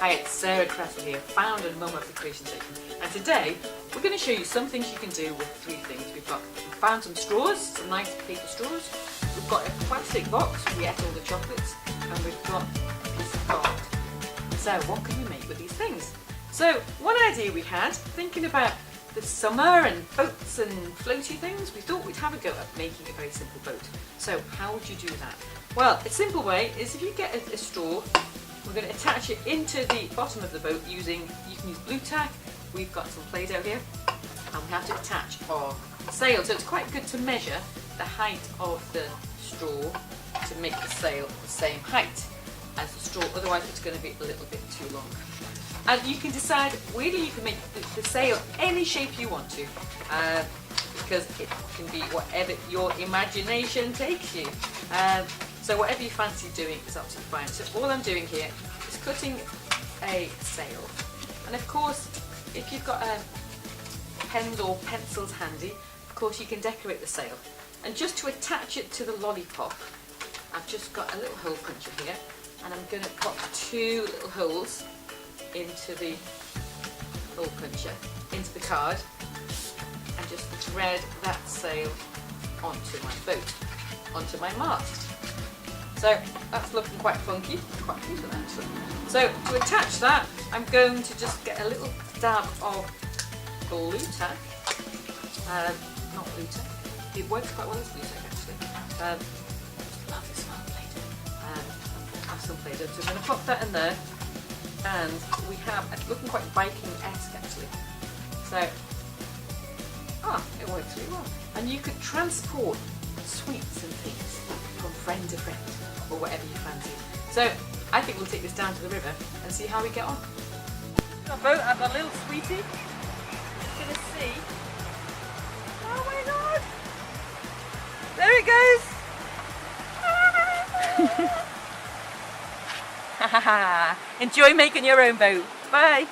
Hi, it's Sarah Cressel here, founder and mum of the Creation Station. And today we're going to show you some things you can do with three things. We've found some straws, some nice paper straws. We've got a plastic box, we ate all the chocolates, and we've got a piece of gold. So what can you make with these things? So one idea we had, thinking about the summer and boats and floaty things, we thought we'd have a go at making a very simple boat. So how would you do that? Well, a simple way is if you get a straw, we're going to attach it into the bottom of the boat using, you can use blue tack, we've got some Play-Doh here, and we have to attach our sail. So it's quite good to measure the height of the straw to make the sail the same height as the straw, otherwise it's going to be a little bit too long. And you can decide whether you can make the sail any shape you want to, because it can be whatever your imagination takes you. So whatever you fancy doing is absolutely fine. So all I'm doing here is cutting a sail. And of course, if you've got pens or pencils handy, of course you can decorate the sail. And just to attach it to the lollipop, I've just got a little hole puncher here, and I'm going to pop two little holes into the hole puncher, into the card, and just thread that sail onto my boat, onto my mast. So that's looking quite funky, I'm quite pleased with that actually. So to attach that, I'm going to just get a little dab of blue tack, not blue tack, it works quite well as blue tack actually. Lovely smell of Play-Doh. Have some Play-Doh, so I'm going to pop that in there, and we have, it's looking quite Viking-esque actually. So, it works really well. And you could transport sweets and things from friend to friend, or whatever you fancy. So I think we'll take this down to the river and see how we get on. Our boat has a little sweetie. It's gonna see. Oh my god! There it goes! Enjoy making your own boat. Bye!